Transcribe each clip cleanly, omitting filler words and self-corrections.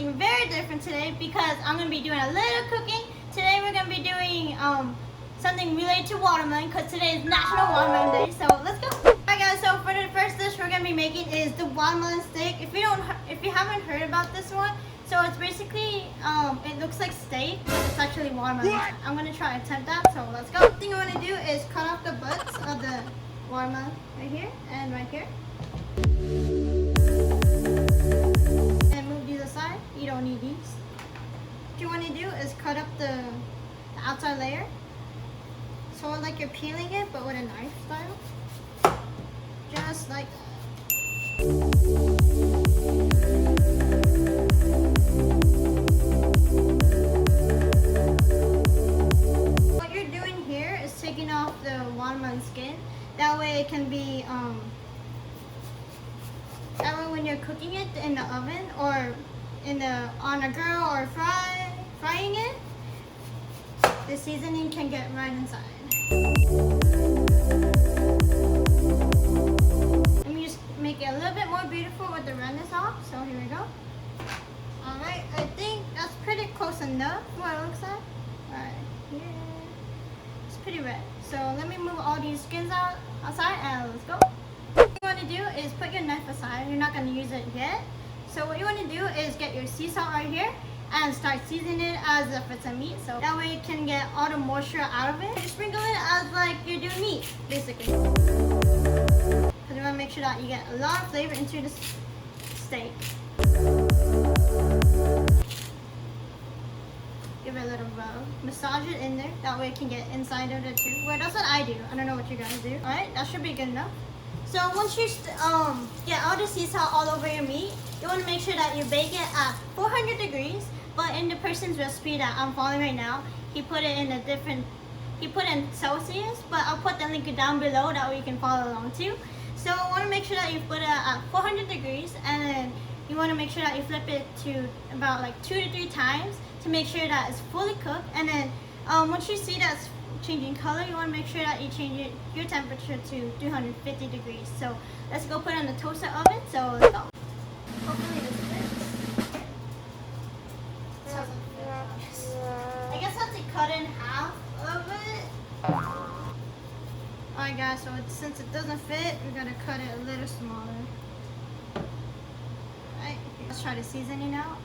something very different today because I'm going to be doing a little cooking. Today we're going to be doing something related to watermelon because today is National Watermelon Day. So let's go. Alright guys, so for the first dish we're going to be making is the watermelon steak. If you haven't heard about this one, so it's basically, it looks like steak, but it's actually watermelon. What? I'm going to try to attempt that, so let's go. The thing I want to do is cut off the butts of the watermelon right here and right here. And move these aside. You don't need these. What you want to do is cut up the outside layer. So like you're peeling it, but with a knife style. Just like that. What you're doing here is taking off the watermelon skin. That way it can be, that way when you're cooking it in the oven or on a grill or frying it, the seasoning can get right inside. Let me just make it a little bit more beautiful with the redness off. So here we go. Alright, I think that's pretty close enough what it looks like. Alright, here. It's pretty red. So let me move all these skins outside and let's go. What you want to do is put your knife aside. You're not going to use it yet. So what you want to do is get your sea salt right here and start seasoning it as if it's a meat. So that way it can get all the moisture out of it. You sprinkle it as like you're doing meat, basically. Because you want to make sure that you get a lot of flavor into this steak. Give it a little rub. Massage it in there. That way it can get inside of it too. Well, that's what I do. I don't know what you guys do. Alright, that should be good enough. So once you get all the sea salt all over your meat, you want to make sure that you bake it at 400 degrees. But in the person's recipe that I'm following right now, he put it in Celsius, but I'll put the link down below, that way you can follow along too. So you want to make sure that you put it at 400 degrees, and then you want to make sure that you flip it to about like 2 to 3 times to make sure that it's fully cooked. And then once you see that it's changing color, you want to make sure that you change your temperature to 350 degrees. So let's go put it in the toaster oven. So let's go. Hopefully this fits. I guess I have to cut in half of it. Alright guys, so since it doesn't fit, we're going to cut it a little smaller. Alright, let's try the seasoning out.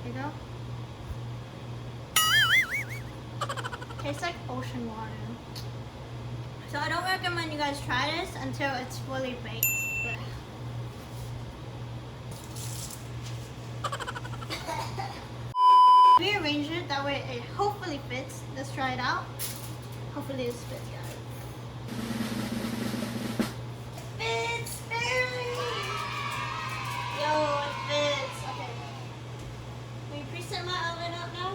Here you go. Tastes like ocean water. So I don't recommend you guys try this until it's fully baked. Rearrange it, that way it hopefully fits. Let's try it out. Hopefully this fits, guys. It fits, barely! Yo, it fits. Okay. Can we preset my oven up now?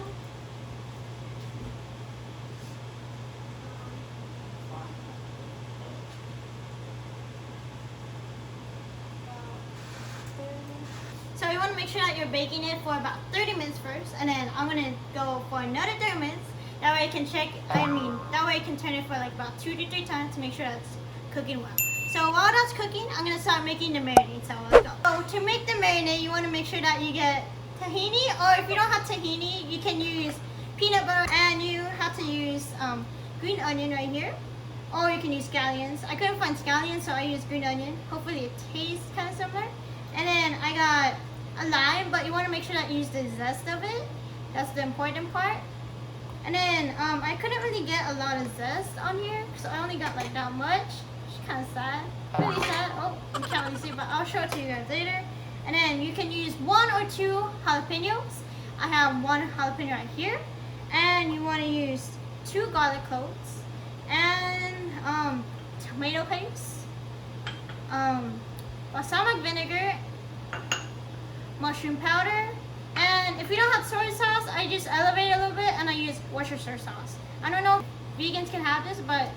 So you want to make sure that you're baking it for about 30 minutes first, and then I'm going to go for another 30 minutes. That way I can that way I can turn it for like about 2 to 3 times to make sure that's cooking well. So while that's cooking, I'm going to start making the marinade. So let's go. So to make the marinade, you want to make sure that you get tahini, or if you don't have tahini, you can use peanut butter, and you have to use green onion right here, or you can use scallions. I couldn't find scallions, so I used green onion. Hopefully it tastes kind of similar. And then I got a lime, but you want to make sure that you use the zest of it. That's the important part. And then I couldn't really get a lot of zest on here, so I only got like that much. It's kind of sad. Really sad. Oh, you can't really see, but I'll show it to you guys later. And then you can use 1 or 2 jalapenos. I have 1 jalapeno right here. And you want to use 2 garlic cloves. And tomato paste. Balsamic vinegar, mushroom powder, and if you don't have soy sauce, I just elevate it a little bit and I use Worcestershire sauce. I don't know if vegans can have this, but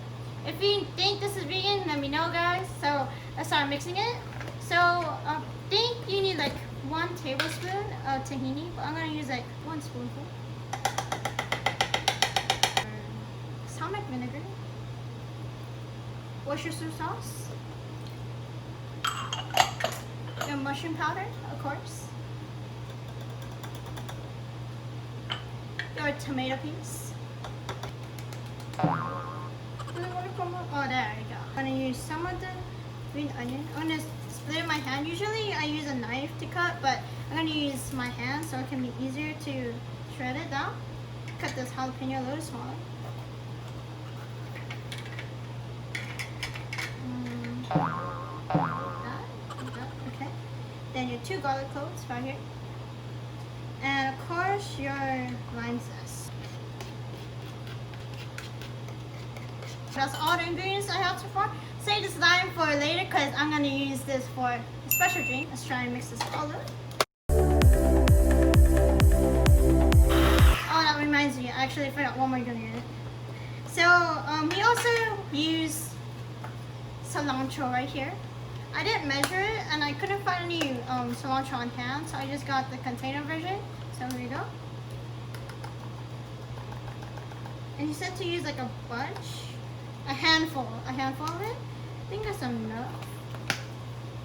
if you think this is vegan, let me know, guys. So let's start mixing it. So I think you need like 1 tablespoon of tahini, but I'm gonna use like 1 spoonful. Balsamic vinegar, Worcestershire sauce, your mushroom powder, of course, or tomato piece. Oh, there we go. I'm gonna use some of the green onion. I'm gonna split it in my hand. Usually I use a knife to cut, but I'm gonna use my hand so it can be easier to shred it down. Cut this jalapeno a little smaller. Okay. Then your 2 garlic cloves right here. And of course your lime zest. That's all the ingredients I have so far. Save this lime for later because I'm going to use this for a special drink. Let's try and mix this all up. Oh, that reminds me. I actually forgot one more ingredient. So, we also use cilantro right here. I didn't measure it and I couldn't find any cilantro on hand, so I just got the container version. So here you go. And he said to use like a bunch. A handful of it. I think that's enough.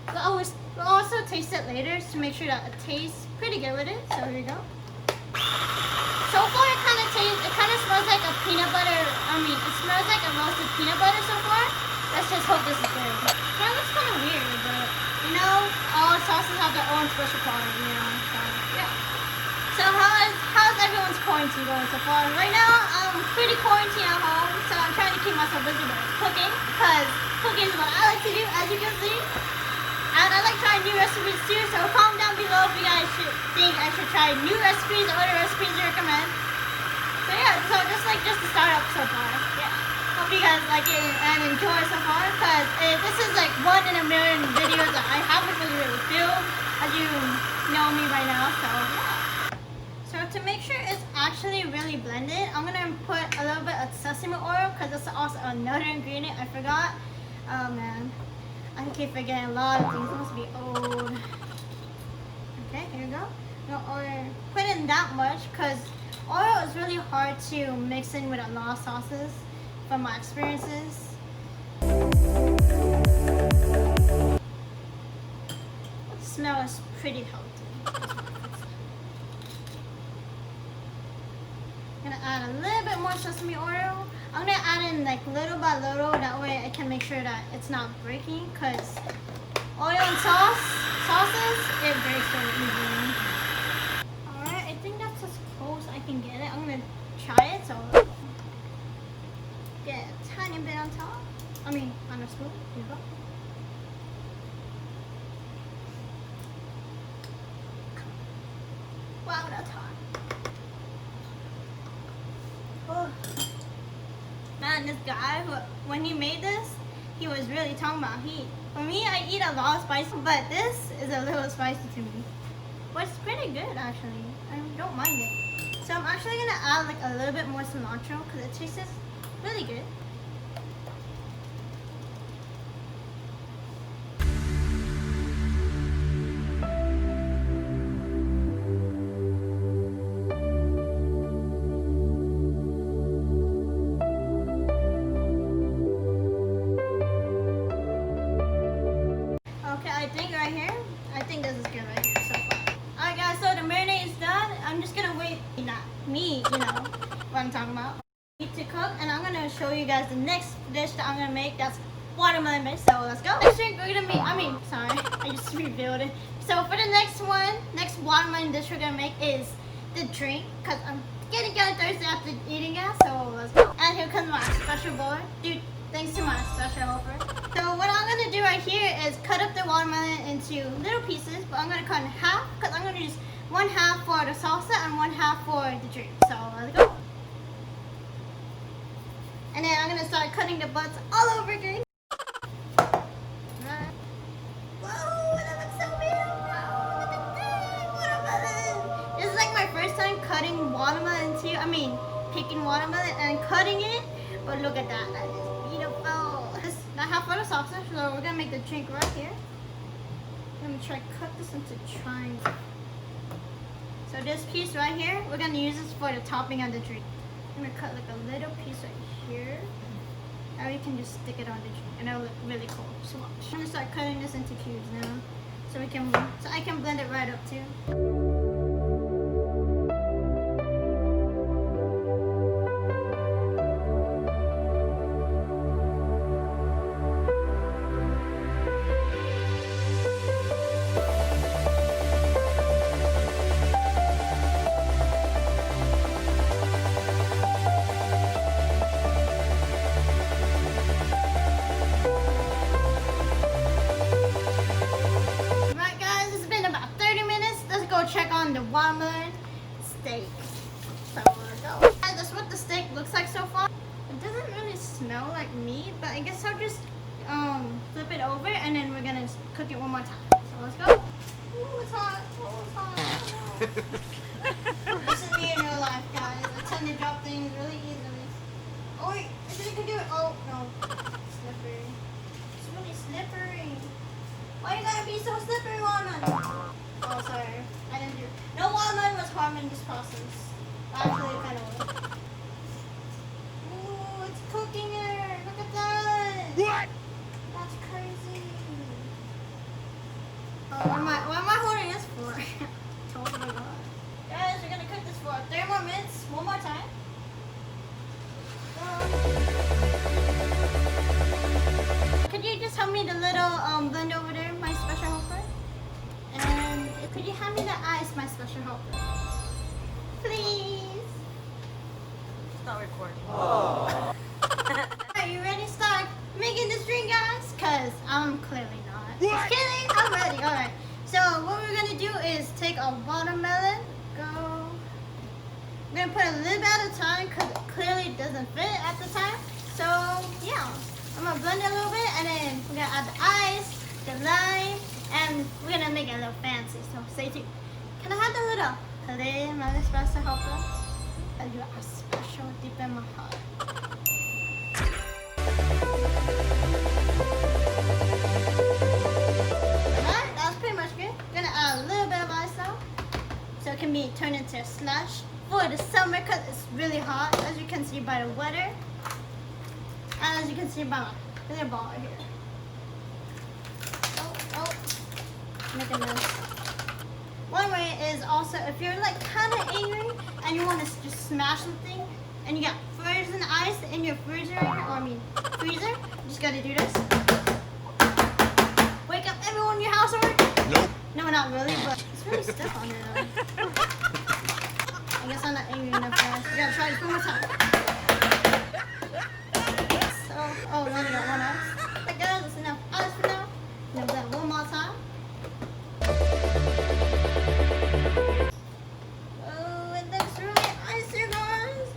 We'll also taste it later to make sure that it tastes pretty good with it. So here you go. So far it kind of smells like a peanut butter. It smells like a roasted peanut butter so far. Let's just hope this is good. Yeah, it looks kind of weird, but you know, all sauces have their own special quality, you know. So yeah. So how's everyone's quarantine going so far? Right now, I'm pretty quarantined at home, so I'm trying to keep myself busy with cooking, because cooking is what I like to do, as you can see. And I like trying new recipes too, so comment down below if you guys think I should try new recipes or other recipes you recommend. So yeah, so just the startup so far. Yeah. Hope you guys like it and enjoy so far, because this is like 1 in a million videos that I haven't really filmed, as you know me right now, so yeah. So to make sure it's actually really blended, I'm going to put a little bit of sesame oil because that's also another ingredient I forgot. Oh man, I keep forgetting a lot of things. It must be old. Okay, here we go. No oil. Put in that much because oil is really hard to mix in with a lot of sauces from my experiences. The smell is pretty healthy. I'm gonna add a little bit more sesame oil. I'm gonna add in like little by little, that way I can make sure that it's not breaking, because oil and sauces, it breaks very easily. Alright, I think that's as close I can get it. I'm gonna try it, so get a tiny bit on top. On a spoon. Here you go. Wow, that's hot. Oh. Man, this guy, when he made this, he was really talking about heat. For me, I eat a lot of spice, but this is a little spicy to me. But it's pretty good, actually. I don't mind it. So I'm actually going to add like a little bit more cilantro because it tastes really good. I think this is good right here so far. Alright guys, so the marinade is done. I'm just gonna wait, not me, you know what I'm talking about. To cook, and I'm gonna show you guys the next dish that I'm gonna make. That's watermelon based. So let's go. Next drink we're gonna make, sorry, I just revealed it. So for the next watermelon dish we're gonna make is the drink, because I'm getting kind of thirsty after eating it. So let's go. And here comes my special bowl. Dude, thanks to my special helper. So what I'm going to do right here is cut up the watermelon into little pieces, but I'm going to cut in half because I'm going to use 1/2 for the salsa and 1/2 for the drink. So let's go. And then I'm going to start cutting the butts all over again. Whoa, that looks so beautiful. Look at that watermelon. This is like my first time cutting watermelon too. Picking watermelon and cutting it. But look at that. That is beautiful. Not half for the salsa, so we're gonna make the drink right here. I'm gonna try to cut this into triangles. So this piece right here, we're gonna use this for the topping of the drink. I'm gonna cut like a little piece right here. Now we can just stick it on the drink, and it'll look really cool. So watch. I'm gonna start cutting this into cubes now, so I can blend it right up too. check on the watermelon steak. So let's go. And that's what the steak looks like so far. It doesn't really smell like meat, but I guess I'll just flip it over and then we're gonna cook it one more time. So let's go. Ooh, it's hot. Oh, it's hot. This is me in real life, guys. I tend to drop things really easily. Oh wait, I think I can do it. Oh no, slippery. It's really slippery. Why you gotta be so slippery, watermelon? Oh, sorry. I didn't do it. No watermelon was harmed in this process. Actually, it kind of was. Ooh, it's cooking here. Look at that. What? That's crazy. Oh, what am I holding this for? Totally not. Guys, we're gonna cook this for 30 more minutes. One more time. Could you just help me the little blend over there, my special helper? And could you hand me the ice, my special helper? Please. It's not recording. Are you ready to start making this drink, guys? Cause I'm clearly not. What? Just kidding. I'm ready. All right. So what we're gonna do is take a watermelon. Go. We're gonna put a little bit at a time because it clearly doesn't fit at the time. So yeah, I'm gonna blend it a little bit and then we're gonna add the ice, the lime, and we're gonna make it a little fancy. So stay tuned. Can I have the little hello, my special helper? You are special deep in my heart. Alright, that was pretty much good. We're gonna add a little bit of ice now, so it can be turned into a slush for the summer because it's really hot, as you can see by the weather, and as you can see by my little ball right here. Oh, make a mess. One way is also if you're like kind of angry and you want to just smash something, and you got frozen ice in your freezer, freezer, you just gotta do this. Wake up everyone in your household. Nope. No, not really, but it's really stiff on here though. I guess I'm not angry enough, guys. We gotta try this one more time. So, oh, we only got one ice. But guys, that's enough ice for now. Now that one more time. Oh, it looks really icy, guys.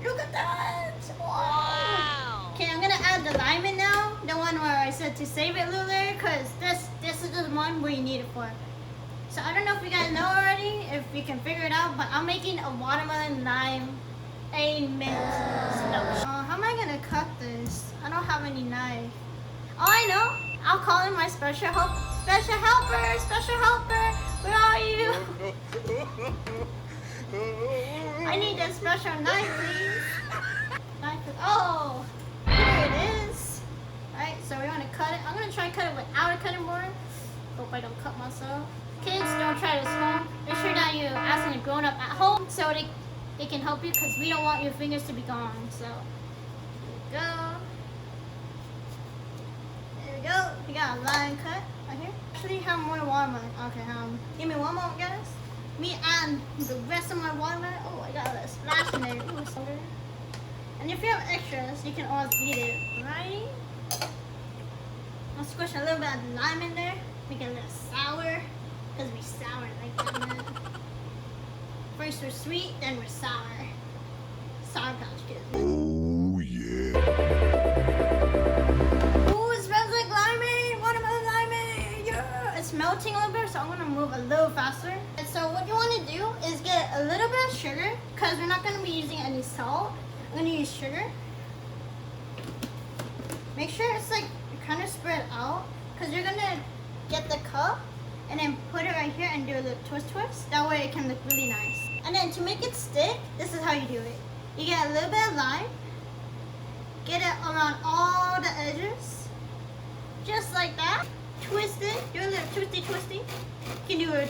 Look at that. Wow. Okay, I'm gonna add the lime in now. The one where I said to save it a little later, because this is the one where you need it for. So I don't know if you guys know already, if you can figure it out, but I'm making a watermelon lime mint slush. How am I gonna cut this? I don't have any knife. Oh, I know. I'll call in my special helper. Special helper, special helper. Where are you? I need a special knife, please. Knife. Oh, here it is. Alright, so we want to cut it. I'm gonna try and cut it without a cutting board. Hope I don't cut myself. Kids, don't try this home. Make sure that you ask a grown up at home so they can help you, because we don't want your fingers to be gone. So there we go. There we go. We got a line cut right here. Actually have more watermelon. Okay, give me one moment, guys. Me and the rest of my watermelon. Oh, I got a splash in there. Ooh, it's over. And if you have extras, you can always eat it. Alrighty. I'll squish a little bit of lime in there. Make it a little sour. Because we sour like that, man. First we're sweet, then we're sour. Sour Patch Kids. Oh, yeah. Ooh, it smells like limeade! Watermelon limeade! Yeah! It's melting a little bit, so I'm going to move a little faster. And so what you want to do is get a little bit of sugar, because we're not going to be using any salt. I'm going to use sugar. Make sure it's like kind of spread out, because you're going to get the cup and then put it right here and do a little twist. That way it can look really nice. And then to make it stick, this is how you do it. You get a little bit of lime, get it around all the edges, just like that. Twist it, do a little twisty. You can do a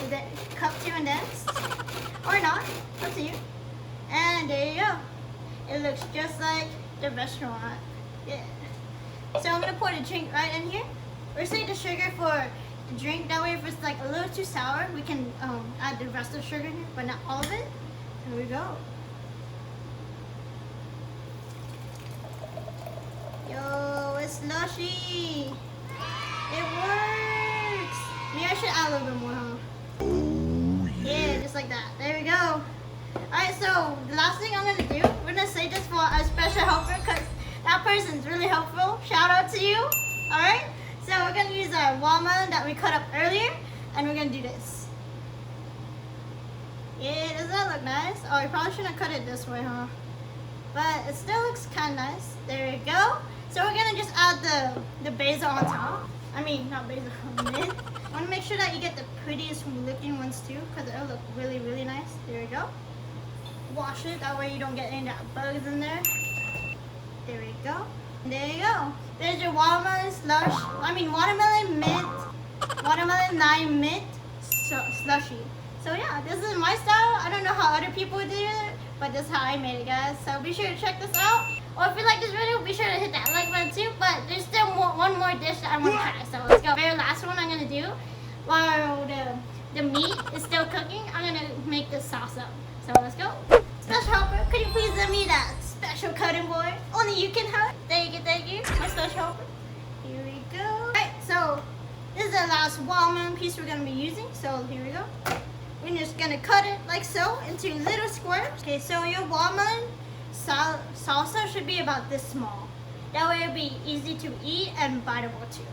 cup too and dance, or not, up to you. And there you go. It looks just like the restaurant. Yeah. So I'm gonna pour the drink right in here. We're saving the sugar for the drink. That way, if it's like a little too sour, we can add the rest of the sugar here, but not all of it. Here we go. Yo, it's slushy. It works. Maybe I should add a little bit more, huh? Oh, yeah. Yeah. like that. There we go. Alright, so the last thing I'm gonna do, we're gonna save this for a special helper because that person's really helpful. Shout out to you. Alright? So we're gonna use our watermelon that we cut up earlier and we're gonna do this. Yeah, does that look nice? Oh, we probably shouldn't have cut it this way, huh? But it still looks kinda nice. There we go. So we're gonna just add the basil on top. I mean, not basil, mint. I wanna make sure that you get the prettiest looking ones too because it'll look really, really nice. There we go. Wash it, that way you don't get any of that bugs in there. There we go. There you go. There's your watermelon slush. I mean watermelon mint, watermelon lime mint slushy. So yeah, this is my style. I don't know how other people do it, but this is how I made it, guys. So be sure to check this out. Or if you like this video, be sure to hit that like button too. But there's still one more dish that I want to try. So let's go. Very last one I'm gonna do while the meat is still cooking. I'm gonna make the sauce up. So let's go. Special helper, could you please let me that special cutting board? Only you can have. Thank you, my special helper. Here we go. Alright, so this is the last watermelon piece we're gonna be using. So here we go. We're just gonna cut it like so into little squares. Okay, so your watermelon salsa should be about this small. That way it'll be easy to eat and biteable too.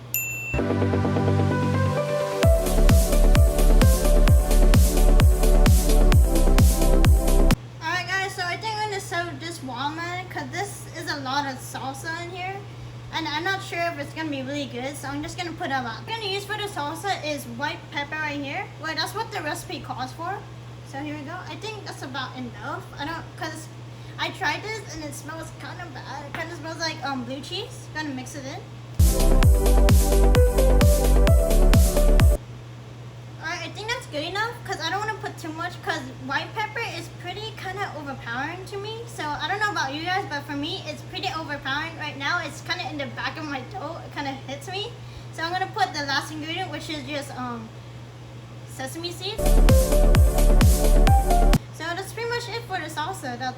Watermelon because this is a lot of salsa in here and I'm not sure if it's gonna be really good, so I'm just gonna put a lot. What I'm gonna use for the salsa is white pepper right here. Well, that's what the recipe calls for. So here we go. I think that's about enough. Because I tried this and it smells kind of bad. It kind of smells like blue cheese. Gonna mix it in. Alright, I think that's good enough because I don't want to put too much because white pepper is pretty kind of overpowering to me. So I don't know about you guys, but for me it's pretty overpowering right now. It's kind of in the back of my throat. It kind of hits me. So I'm going to put the last ingredient, which is just sesame seeds. So that's pretty much it for the salsa that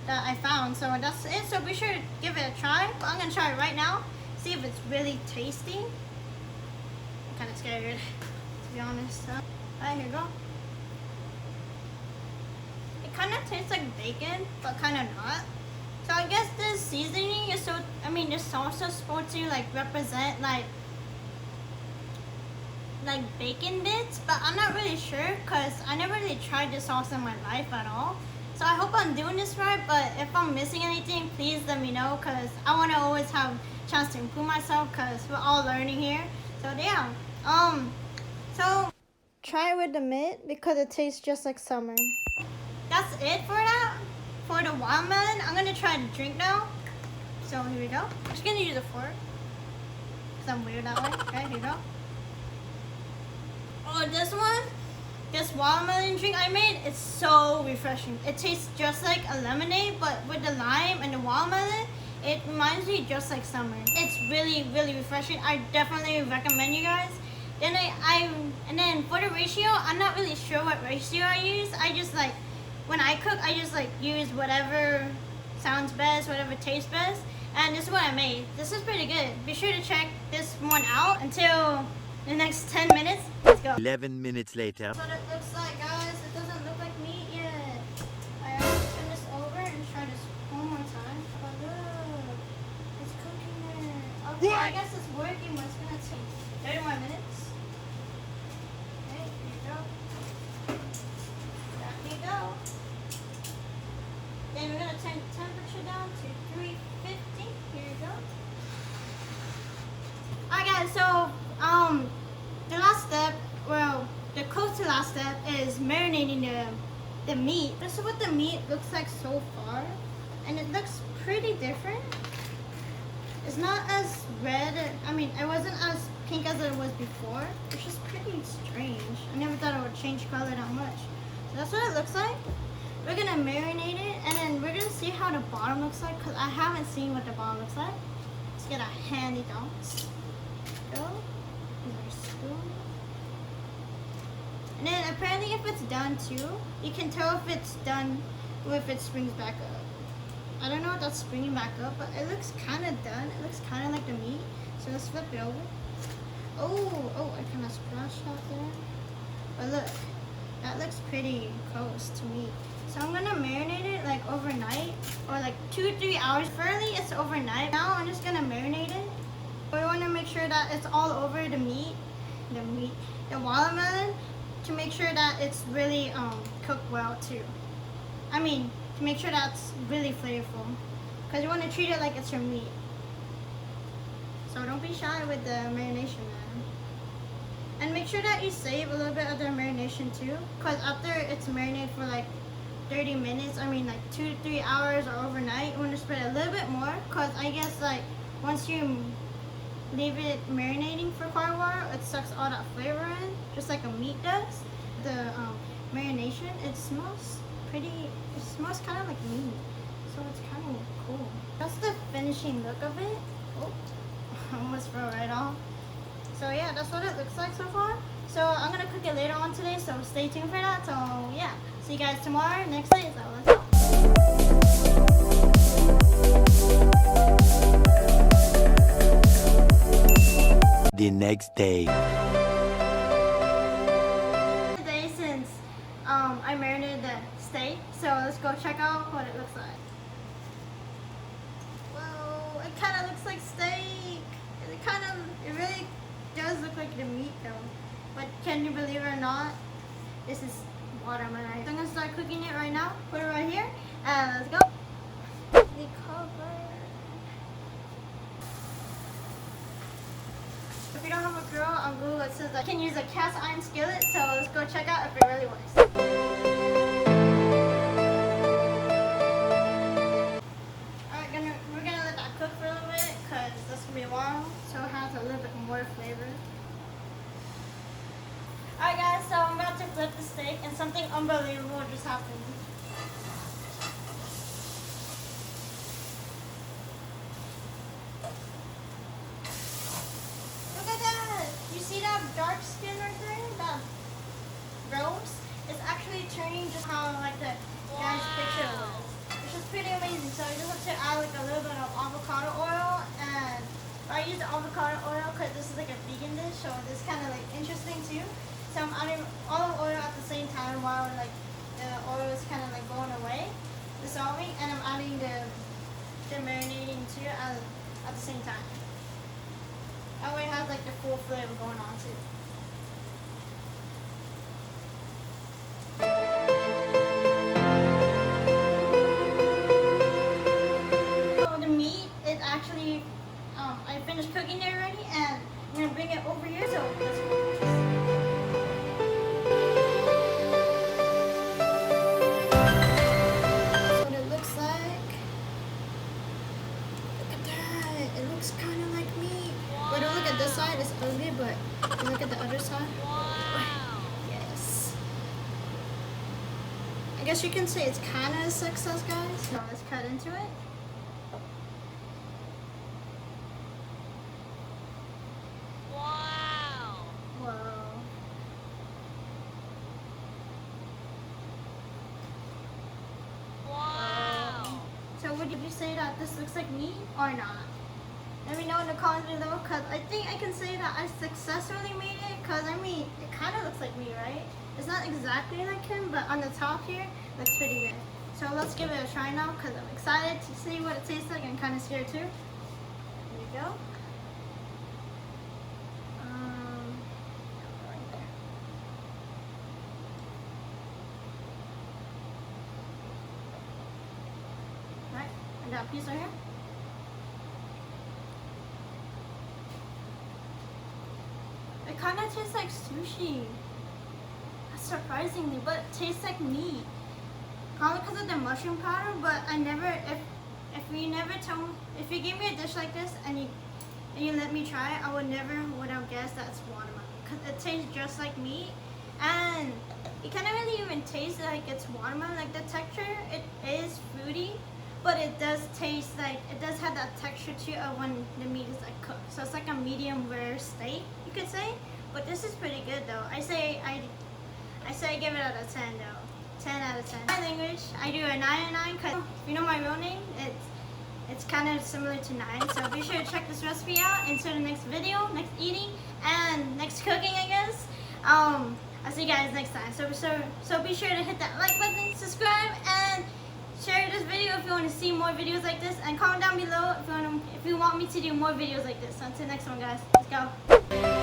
I found. So that's it. So be sure to give it a try. I'm going to try it right now. See if it's really tasty. I'm kind of scared, to be honest. Alright, here we go. It kind of tastes like bacon, but kind of not. So I guess this seasoning is this salsa is supposed to like represent like bacon bits, but I'm not really sure because I never really tried this sauce in my life at all. So I hope I'm doing this right, but if I'm missing anything, please let me know because I want to always have a chance to improve myself because we're all learning here. So yeah, so try it with the mint because it tastes just like summer. That's it for that. For the watermelon, I'm gonna try to drink now. So here we go. I'm just gonna use a fork because I'm weird that way. Okay, here we go. Oh, this watermelon drink I made, it's so refreshing. It tastes just like a lemonade, but with the lime and the watermelon, it reminds me just like summer. It's really, really refreshing. I definitely recommend you guys. Then and then for the ratio, I'm not really sure what ratio I use. I just like, when I cook, I just like use whatever sounds best, whatever tastes best. And this is what I made. This is pretty good. Be sure to check this one out until the next 10 minutes. Let's go. 11 minutes later. That's what it looks like, guys. It doesn't look like meat yet. Alright, let's turn this over and try this one more time. But look, it's cooking there. Okay, I guess it's working, but it's gonna take 30 more minutes. Okay, here you go. There we go. Then we're gonna turn the temperature down to 350. Here you go. Alright, guys. So the last step, well, the close to last step is marinating the meat. This is what the meat looks like so far, and it looks pretty different. It's not as red. I mean, it wasn't as pink as it was before. It's just pretty strange. I never thought it would change color that much. So that's what it looks like. We're gonna marinate it, and then we're gonna see how the bottom looks like because I haven't seen what the bottom looks like. Let's get a handy don'ts. Go. And then apparently if it's done too, you can tell if it's done or if it springs back up. I don't know if that's springing back up, but it looks kind of done. It looks kind of like the meat. So let's flip it over. Oh, I kind of splashed out there. But look, that looks pretty close to me. So I'm gonna marinate it like overnight or like 2-3 hours. Fairly, it's overnight. Now I'm just gonna marinate it. We want to make sure that it's all over the watermelon, to make sure that it's really cooked well too. I mean, to make sure that's really flavorful, because you want to treat it like it's your meat. So don't be shy with the marination, man. And make sure that you save a little bit of the marination too, because after it's marinated for like 30 minutes, I mean like 2 to 3 hours or overnight, you want to spread a little bit more, because I guess like once you leave it marinating for quite a while, it sucks all that flavor in, just like a meat does. The marination, it smells kind of like meat, so it's kind of cool. That's the finishing look of it. Oh, almost fell right off. So yeah, that's what it looks like so far. So I'm gonna cook it later on today, so stay tuned for that. So yeah, see you guys tomorrow. Next day, so let's go. The next day. Today, since I marinated the steak, so let's go check out what it looks like. Whoa, it kind of looks like steak. It really does look like the meat though. But can you believe it or not, this is watermelon. So I'm gonna start cooking it right now. Put it right here, and let's go. The cover. If you don't have a grill, on Google it says that you can use a cast iron skillet, so let's go check out if it really works. Alright, we're gonna let that cook for a little bit, because that's gonna be a while, so it has a little bit more flavor. Alright guys, so I'm about to flip the steak, and something unbelievable just happened. See that dark skin right there? That rose? It's actually turning just how like the guy's picture was. Which is pretty amazing. So I just have to add like a little bit of avocado oil, and I use the avocado oil because this is like a vegan dish, so this is kind of like interesting too. So I'm adding olive oil at the same time while like the oil is kind of like going away, dissolving, and I'm adding the marinating too at the same time. That way it has like the full flavor going on too. So the meat is actually, I finished cooking it already, and I'm gonna bring it over here. So let's go. That's what it looks like. Look at that. It looks kind of like meat. But don't look at this side, it's ugly, but if you look at the other side. Wow. Yes. I guess you can say it's kind of a success, guys. Now let's cut into it. Wow. Whoa. Wow. So would you say that this looks like meat or not? Let me know in the comments below, because I think I can say that I successfully made it, because I mean, it kind of looks like me, right? It's not exactly like him, but on the top here, looks pretty good. So let's give it a try now, because I'm excited to see what it tastes like. I'm kind of scared too. Here we go. Right there. Alright, I got a piece right here. It kind of tastes like sushi, surprisingly, but it tastes like meat. Probably because of the mushroom powder, but I never, if you gave me a dish like this and you let me try it, I would have guessed that it's watermelon, because it tastes just like meat, and it kind of really even tastes like it's watermelon. Like the texture, it is fruity, but it does taste like, it does have that texture too of when the meat is like cooked. So it's like a medium rare steak, you could say. But this is pretty good though. I say I give it out of 10 though. 10 out of 10. My language, I do a 9 out of 9, because if you know my real name, it's kind of similar to 9. So be sure to check this recipe out until the next video, next eating, and next cooking, I guess. I'll see you guys next time. So be sure to hit that like button, subscribe, and share this video if you want to see more videos like this, and comment down below if you want me to do more videos like this. Until next one, guys. Let's go.